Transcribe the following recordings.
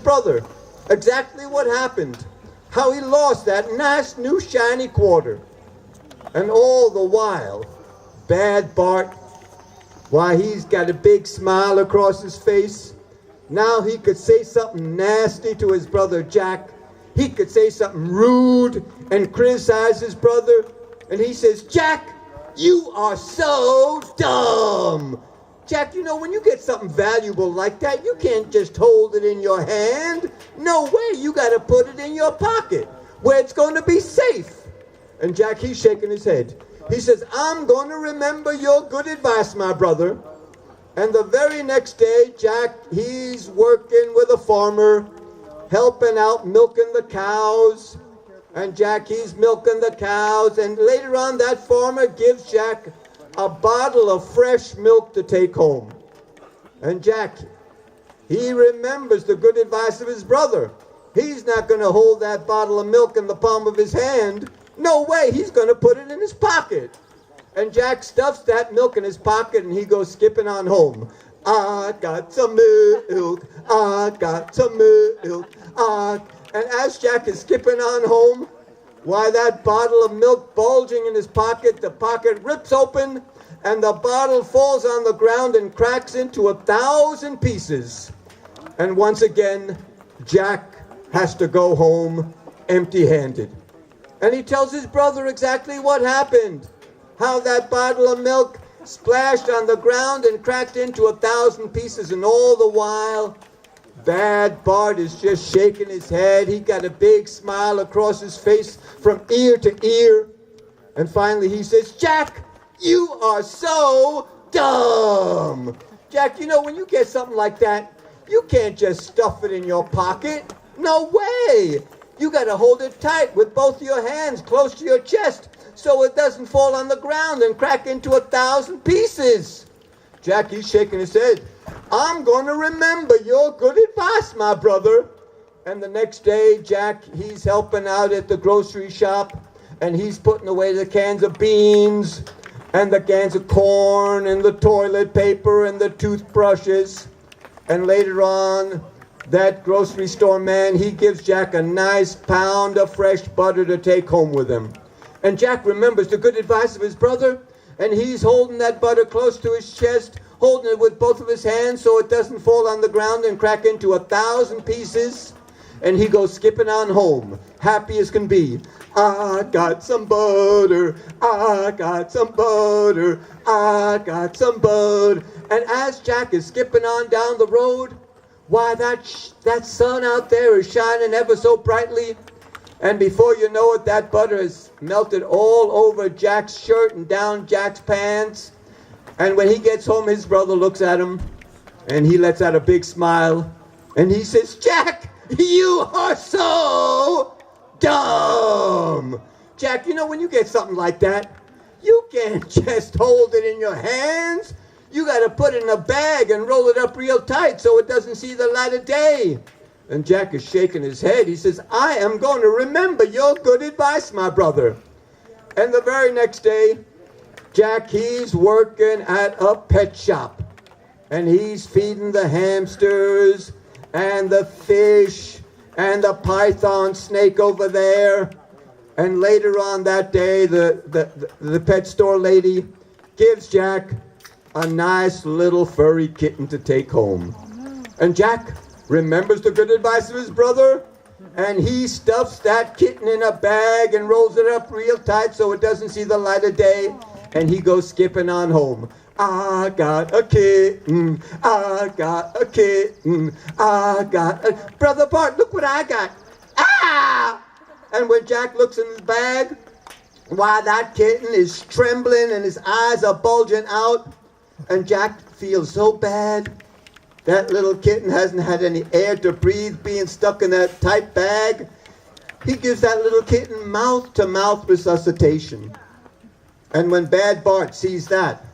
brother exactly what happened, how he lost that nice new shiny quarter. And all the while, Bad Bart, why, he's got a big smile across his face. Now he could say something nasty to his brother Jack. He could say something rude and criticize his brother. And he says, "Jack, you are so dumb." Jack, you know, when you get something valuable like that, you can't just hold it in your hand. No way, you got to put it in your pocket where it's going to be safe. And Jack, he's shaking his head. He says, "I'm going to remember your good advice, my brother." And the very next day, Jack, he's working with a farmer, helping out milking the cows. And Jack, he's milking the cows. And later on, that farmer gives Jack a bottle of fresh milk to take home. And Jack, he remembers the good advice of his brother. He's not going to hold that bottle of milk in the palm of his hand. No way, he's going to put it in his pocket. And Jack stuffs that milk in his pocket and he goes skipping on home. "I got some milk, I got some milk, And as Jack is skipping on home, why, that bottle of milk bulging in his pocket, the pocket rips open and the bottle falls on the ground and cracks into 1,000 pieces. And once again, Jack has to go home empty-handed. And he tells his brother exactly what happened. How that bottle of milk splashed on the ground and cracked into 1,000 pieces. And all the while, Bad Bart is just shaking his head. He got a big smile across his face from ear to ear. And finally he says, "Jack, you are so dumb." Jack, you know, when you get something like that, you can't just stuff it in your pocket. No way. You got to hold it tight with both your hands close to your chest so it doesn't fall on the ground and crack into 1,000 pieces. Jack, he's shaking his head. "I'm going to remember your good advice, my brother." And the next day, Jack, he's helping out at the grocery shop, and he's putting away the cans of beans and the cans of corn and the toilet paper and the toothbrushes. And later on, that grocery store man, he gives Jack a nice pound of fresh butter to take home with him. And Jack remembers the good advice of his brother, and he's holding that butter close to his chest, holding it with both of his hands so it doesn't fall on the ground and crack into 1,000 pieces. And he goes skipping on home, happy as can be. "I got some butter, I got some butter, I got some butter." And as Jack is skipping on down the road, why, that sun out there is shining ever so brightly. And before you know it, that butter is melted all over Jack's shirt and down Jack's pants. And when he gets home, his brother looks at him, and he lets out a big smile. And he says, "Jack, you are so dumb." Jack, you know, when you get something like that, you can't just hold it in your hands. You got to put it in a bag and roll it up real tight so it doesn't see the light of day. And Jack is shaking his head. He says, "I am going to remember your good advice, my brother." And the very next day, Jack, he's working at a pet shop. And he's feeding the hamsters and the fish and the python snake over there. And later on that day, the pet store lady gives Jack a nice little furry kitten to take home. And Jack remembers the good advice of his brother, and he stuffs that kitten in a bag and rolls it up real tight so it doesn't see the light of day, and he goes skipping on home. "I got a kitten, I got a kitten, I got a..." "Brother Bart, look what I got." "Ah!" And when Jack looks in his bag, why, that kitten is trembling and his eyes are bulging out. And Jack feels so bad. That little kitten hasn't had any air to breathe, being stuck in that tight bag. He gives that little kitten mouth-to-mouth resuscitation. And when Bad Bart sees that,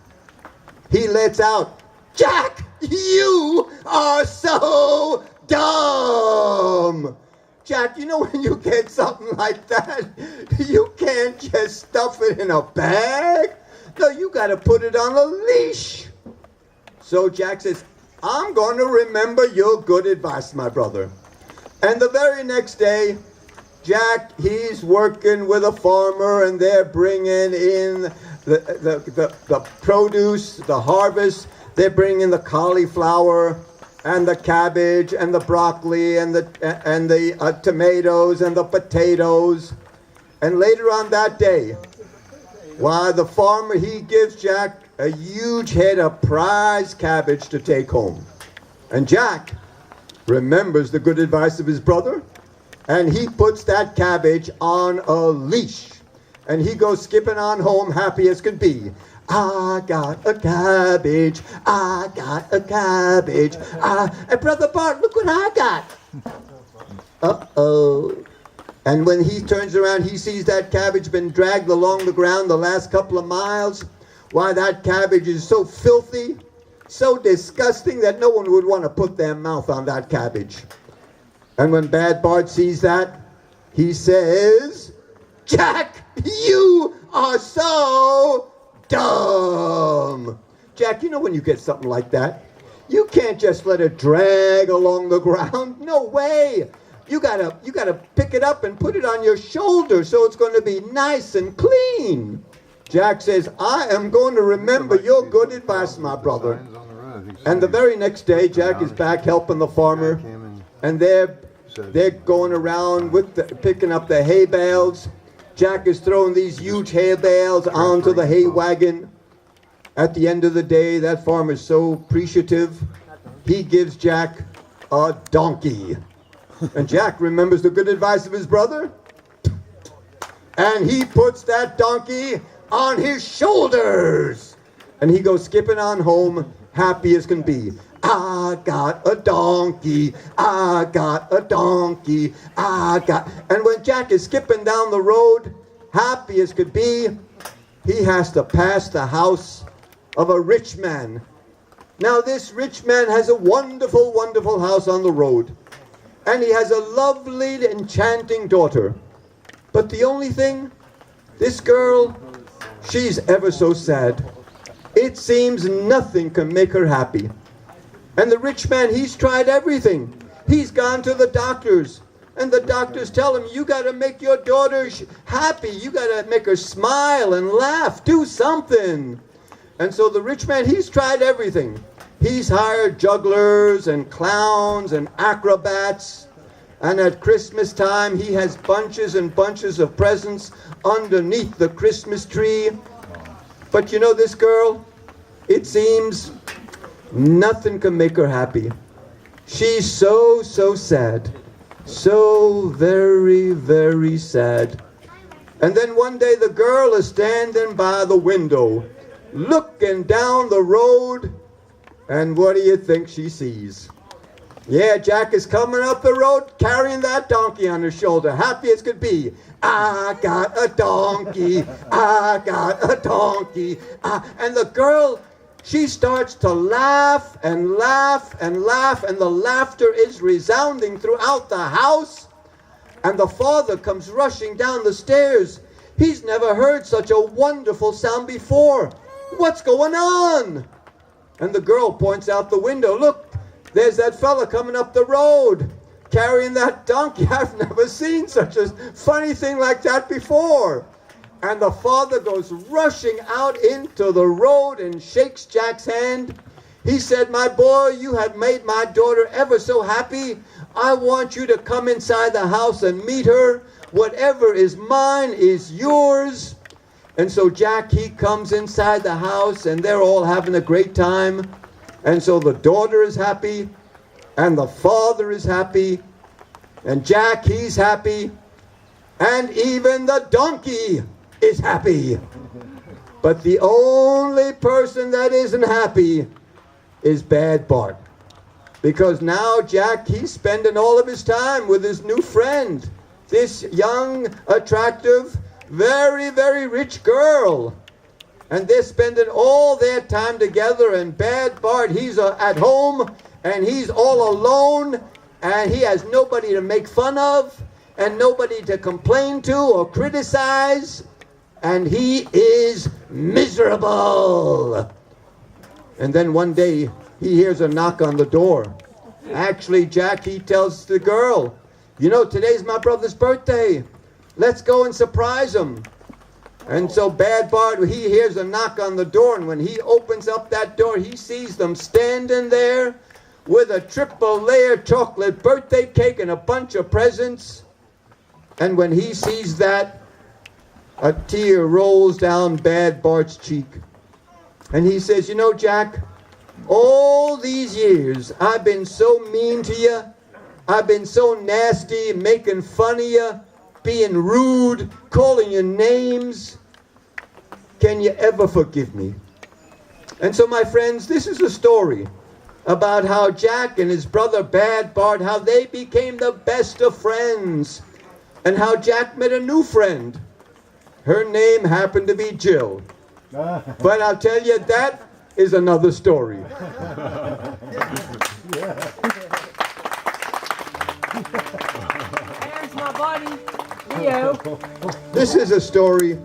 he lets out, "Jack, you are so dumb." Jack, you know, when you get something like that, you can't just stuff it in a bag. No, you got to put it on a leash. So Jack says, "I'm going to remember your good advice, my brother. And the very next day, Jack, he's working with a farmer, and they're bringing in the produce, the harvest. They're bringing the cauliflower and the cabbage and the broccoli and the tomatoes and the potatoes. And later on that day, the farmer, he gives Jack a huge head of prize cabbage to take home. And Jack remembers the good advice of his brother, and he puts that cabbage on a leash. And he goes skipping on home, happy as could be. I got a cabbage, I got a cabbage. And Brother Bart, look what I got. Uh-oh. And when he turns around, he sees that cabbage been dragged along the ground the last couple of miles. Why, that cabbage is so filthy, so disgusting that no one would want to put their mouth on that cabbage. And when Bad Bart sees that, he says, Jack, you are so dumb. Jack, you know when you get something like that, you can't just let it drag along the ground. No way. You gotta pick it up and put it on your shoulder so it's going to be nice and clean. Jack says, I am going to remember your good advice, my brother. And the very next day, Jack is back helping the farmer, and they're going around picking up the hay bales. Jack is throwing these huge hay bales onto the hay wagon. At the end of the day, that farmer is so appreciative, he gives Jack a donkey. And Jack remembers the good advice of his brother, and he puts that donkey on his shoulders. And he goes skipping on home, happy as can be. I got a donkey, I got a donkey, And when Jack is skipping down the road, happy as could be, he has to pass the house of a rich man. Now this rich man has a wonderful, wonderful house on the road. And he has a lovely, enchanting daughter. But the only thing, this girl, she's ever so sad. It seems nothing can make her happy. And the rich man, he's tried everything. He's gone to the doctors. And the doctors tell him, you got to make your daughter happy. You got to make her smile and laugh. Do something. And so the rich man, he's tried everything. He's hired jugglers and clowns and acrobats. And at Christmas time, he has bunches and bunches of presents underneath the Christmas tree. But you know this girl? It seems nothing can make her happy. She's so sad. So very, very sad. And then one day the girl is standing by the window, looking down the road. And what do you think she sees? Yeah, Jack is coming up the road carrying that donkey on his shoulder, happy as could be. I got a donkey, I got a donkey. And the girl, she starts to laugh and laugh and laugh, and the laughter is resounding throughout the house. And the father comes rushing down the stairs. He's never heard such a wonderful sound before. What's going on? And the girl points out the window. Look, there's that fella coming up the road carrying that donkey. I've never seen such a funny thing like that before. And the father goes rushing out into the road and shakes Jack's hand. He said, my boy, you have made my daughter ever so happy. I want you to come inside the house and meet her. Whatever is mine is yours. And so Jack, he comes inside the house, and they're all having a great time. And so the daughter is happy, and the father is happy, and Jack, he's happy, and even the donkey is happy. But the only person that isn't happy is Bad Bart. Because now Jack, he's spending all of his time with his new friend, this young, attractive, very, very rich girl. And they're spending all their time together, and Bad Bart, he's at home, and he's all alone, and he has nobody to make fun of, and nobody to complain to or criticize, and he is miserable. And then one day, he hears a knock on the door. Actually, Jack, he tells the girl, you know, today's my brother's birthday. Let's go and surprise him. And so Bad Bart, he hears a knock on the door, and when he opens up that door, he sees them standing there with a triple-layer chocolate birthday cake and a bunch of presents. And when he sees that, a tear rolls down Bad Bart's cheek. And he says, you know, Jack, all these years I've been so mean to you. I've been so nasty, making fun of you, being rude, calling you names. Can you ever forgive me? And so, my friends, this is a story about how Jack and his brother Bad Bart, how they became the best of friends, and how Jack met a new friend. Her name happened to be Jill. But I'll tell you, that is another story. There's my buddy, Leo. This is a story